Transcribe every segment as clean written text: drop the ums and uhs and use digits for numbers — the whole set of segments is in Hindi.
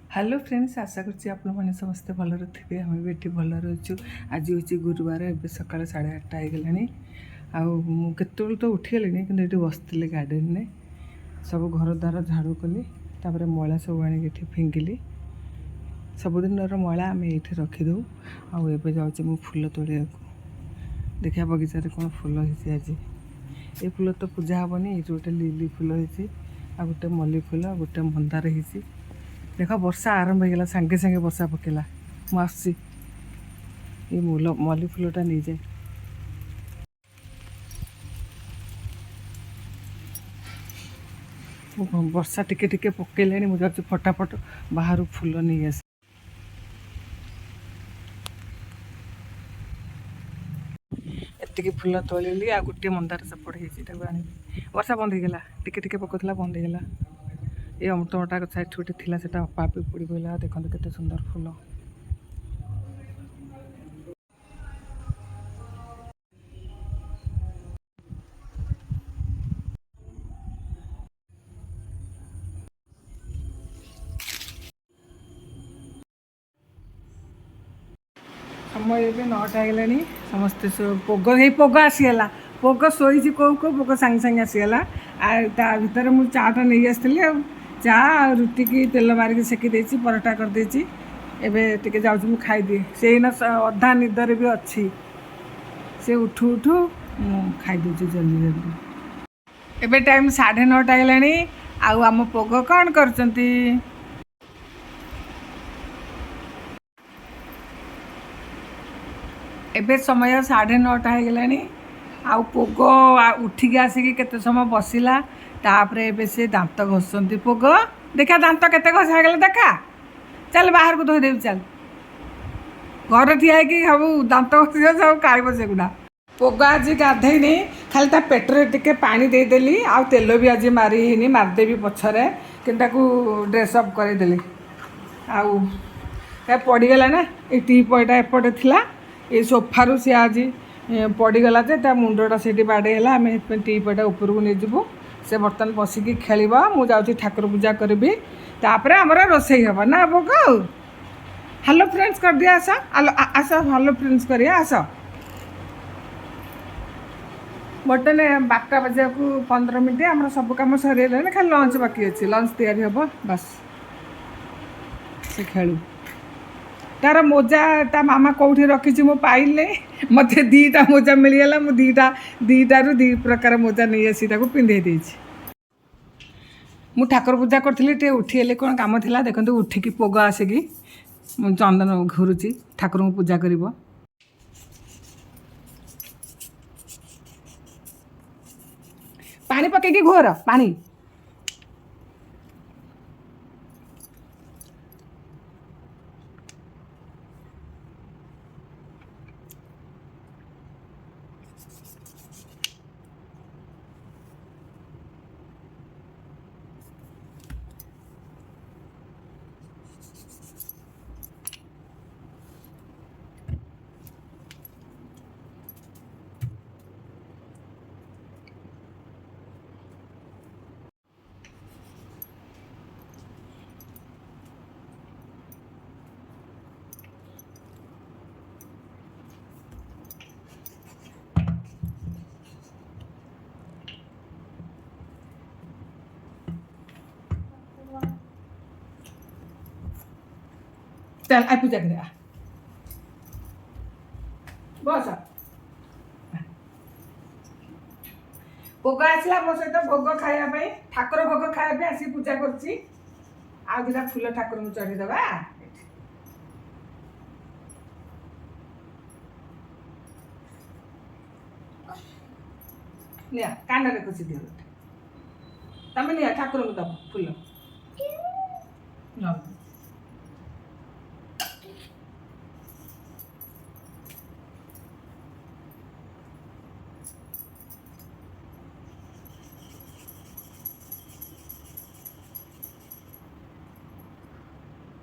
हेलो फ्रेंड्स, आशा करछि आपण माने समस्ते भल थे। आम भी ये भल अच्छु। आज हूँ गुरुवार, ए सका 8:30 होगलानी। आते तो उठीगली कि बसती गार्डेन में सब घर द्वार झाड़ू कली, तापर मैला सब आनी फिंगिली। सबुदिन मैला आम ये रखीदू। आबे जाऊँ फूल तोड़ा देखा बगीचार कौन फूल होती। आज ये फूल तो पूजा हेनी। ये गोटे लिली फूल होती, आ गोटे मल्ली फूल, गोटे मंदार होती। देख वर्षा आरंभ होगा, सांगे सांगे वर्षा पकेला। मुझे ये मल्ली फूलटा नहीं जाए। वर्षा टिके टिके पकेला, मुझे फटाफट बाहर फूल नहीं आस। एतिकी फूल तोलिली, आ गोटे मंदार सपट हो आनी। वर्षा बंद होगा, टिके टिके पकड़ा बंद होगा। ये अमृतभंडा गछ गोटे थी, से अपा आप पड़ी पड़ा। देखते केते सुंदर फूल। समय ये 9टा होगा। समस्ते पोग पोग आसीगला। पोग शोची कौ कौ पोग सांगे सांगे आसीगला। ता भर मुझे चाटा नहीं आसती। चा रुटी की तेल मारिक सेकी देती, परोटा कर देती। एबे टिके जाऊँ खाईदिए। से अधा निदर भी अच्छी। से उठू उठू खाईदे जल्दी जल्दी। एबे टाइम 9:30 होगलानी। आम पोग कौन करचंती? एबे समय 9:30 होगलानी। आउ पोग उठिक आसिक केते समय बसिला। तापरे एबे से दांत घषंती। पोग देखा दांत केते घषा गला देखा। चल बाहर को धोई देवी। चल घर ठिया कि सब दांत घषी सब खाइब से गुड़ा। पोग आज गाधेनी, खाली ता पेटरे टिके पानी देदेली। आउ तेल भी आज मारिनी, मारदेवी पछरे कि ड्रेसअप करदेली। आउ पड़गला ना, ये टीपयटा एपटे थिला। ये सोफारू सी आज पड़गला जे मुंडटा से बाड़ेला। आम टीपयटा ऊपर को नहीं जीवु। से बर्तमान बसिकी खेल। मुझे ठाकुर पूजा करी। तापर आमर रोसई हम ना पोग। हेलो फ्रेंड्स कर दिया। आस आस हेलो फ्रेंड्स करिया। आस बर्तमान 12टा बजा को 15 मिनट। आम सब कम सर खाली लंच बाकी अच्छे। लंच तैयारी हम बस। से खेलू तार मोजा ता मामा कौटी रखी मु पाइले। मत 2टा मोजा मिलगला। मुझे 2टारू 2 प्रकार मोजा नहीं आसी पिंधे देछि। मु ठाकुर पूजा करी उठीगली। कौन कम था देखते। उठिकी पोग आसिकी चंदन घुरुची। ठाकुर को पूजा कर पानी पकईकी घोर पानी। चल आ पूजा कर बस। भोग आसला मो सहित भोग खायापी। ठाकुर भोग खायापी आसी पूजा करछि। आ दिटा फूल ठाकुर को चढ़ीदबा। निया कान रे कुछ दियो। तमे निया ठाकुर को दब फूल न।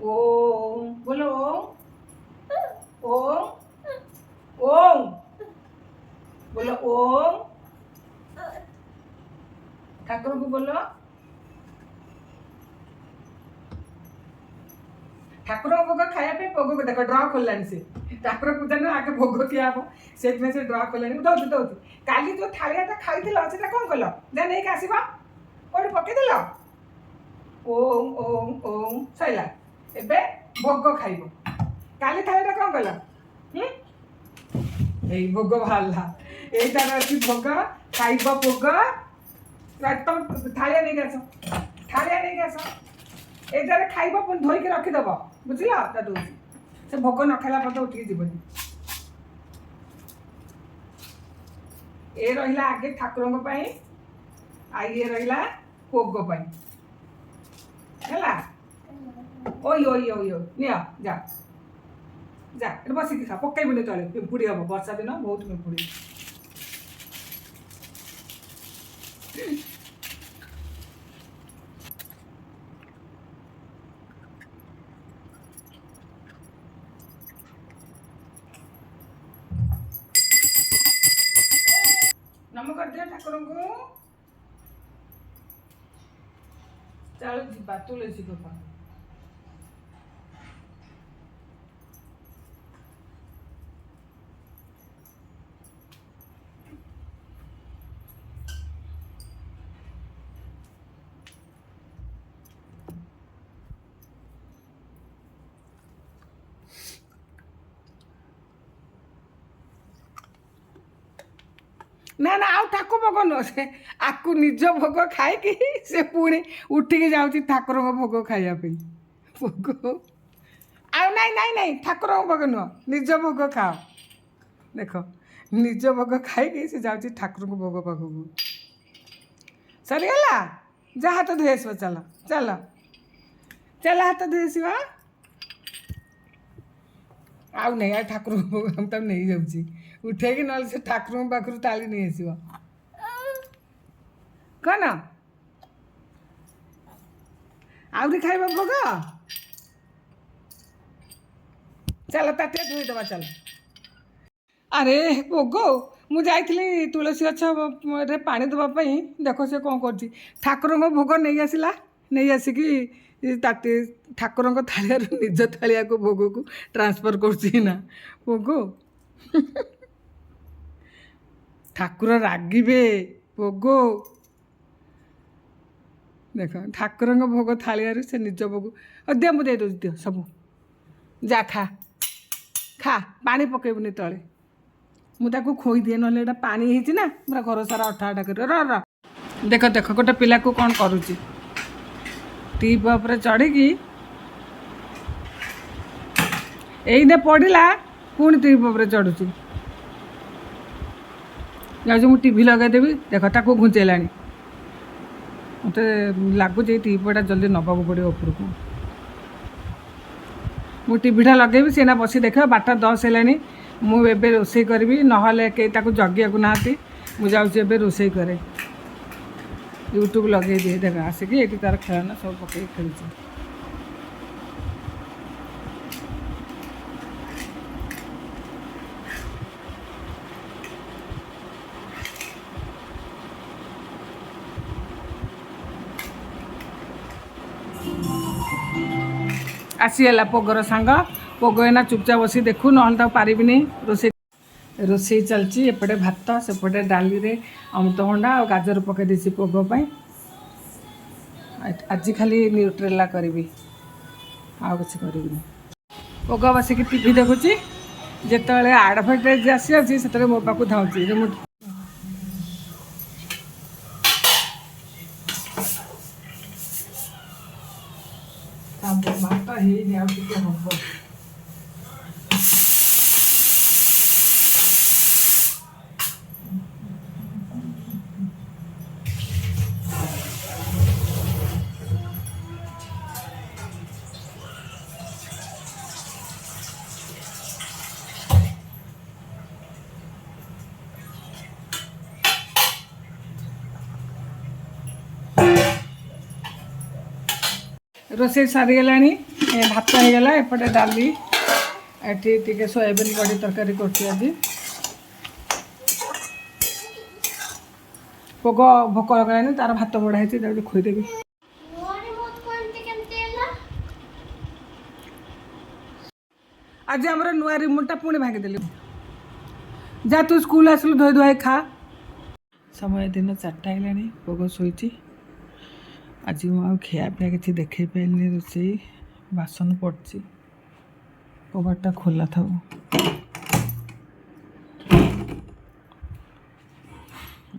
ओम बोलो। ओम ओम बोलो। ओम ठाकुर को बोलो। ठाकुर भोग खाया भोग देख ड्र खोलानी से ठाकुर पूजा नु आगे भोग किया हम से ड्र खोलानी दौर दौर काली जो थालियाटा खाई से कौन कल दे नहीं आसब कौन पकईदेल ओम ओम ओम सैला एबे भोग खाइब काली थालियाटा कौन कल यही भोग बाहर यहीटार अच्छी भोग खाइब भोग एकदम थालिया नहीं आस थालिया नहीं आस एटार खाइब पुणी धोईकी रखीदेव बुझल दूसरी से भोग न खाला पद उठिक जीवनी ए रहा आगे ठाकुर ये रहा भोग है ओई ओई ओई ओ निया जा जा बसिक खा पकईबुनि तले पिंपुड़ी हम वर्षा दिन बहुत पिंपुड़ी नम कर दिया ठाकुर को चलो जीवा तुलसी गोपा ना ना आउ ठाकुर भोग नुह से आपको निज भोग खाई से पुणी उठिकी जाऊँगी ठाकुर भोग खायापी भोग आउ नाई नाई नाई ठाकुर भोग नुह निज भोग खाओ देख निज भोग खाई से जाऊँगी ठाकुर भोग पाखक सरीगला जा हाथ धोई आस चल चल चल हाथ धोई आस आउ नहीं आ ठाकुर भोग हम तब नहीं जाऊँगी उठेगी ना से ठाकुर पाखर ताली नहीं आसब कौन आहरी खाइब भोग चल ताटिया धोईदेवा चल अरे भोग मु जाइली तुलसी गछ पा देवाई देख से कौन कर ठाकुर भोग नहीं आसला नहीं आसिकी ताटी ठाकुर थालिया निज थालिया को भोग को ट्रांसफर करना भोग ठाकुर रागिबे भोग देख ठाकुर भोग थालिया से निज भोग दे मुझे दे दियो सब जा खा खा पानी पकेबुनि तले मुझे खोई दिए ना पानी है ना पूरा घर सारा अठा अठा कर र देख देख गोटे पिला को कौन करुच्ची टीप उपर चढ़ी एने पड़ा पुणी टीप उपर चढ़ुची जाऊँ मुझे टीवी लगेदेवी देख ताको घुंचेला मत लगुच टीपटा जल्दी नबाक पड़ो उपरको मु टीवीटा लगेबी सीना बसी देख 8:10 है मुझे रोसे करी ना कई जगिया ना मुझे रोसे करे यूट्यूब लगे दिए देख आसिक ये तार खेलना सब पकड़ खेल आसीगला पोगर सांग पोग एना चुपचाप बसी देखू ना पारिनी रोसे रोसे चलती एपटे भात सेपटे डाली रे अमृतभंडा और गाजर पकई देसी पोगपाई आज खाली न्यूट्रेला करी आउ कि करी पोग बसिक टीवी देखुची जिते आडभर्टाइज आसी से मो पाक धाऊँगी भात हम रोसे सारीगला भात होगला एपटे डाली एटी सोयाबीन बड़ी तरकारी कर पोग भोक लगे तार भात बड़ा खोईदेवी आज आम नुआ रिमोटा पुणी भांगिदेली जा तू स्कूल आसलु धोई धुआई खा समय दिन 4टा है पोग शोची आज मुझे खियापिया किसी देखे पारे रोसे बासन पड़ी कबाटा खोला था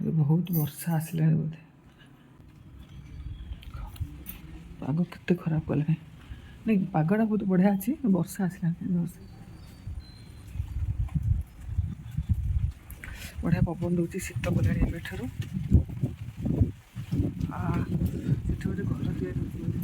बहुत वर्षा आसला बोधे पाग केते खराब कले नहीं पागटा बहुत बढ़िया अच्छी वर्षा आसला बढ़िया पवन दूसरी शीत कला एवं गोटे घर तैयारी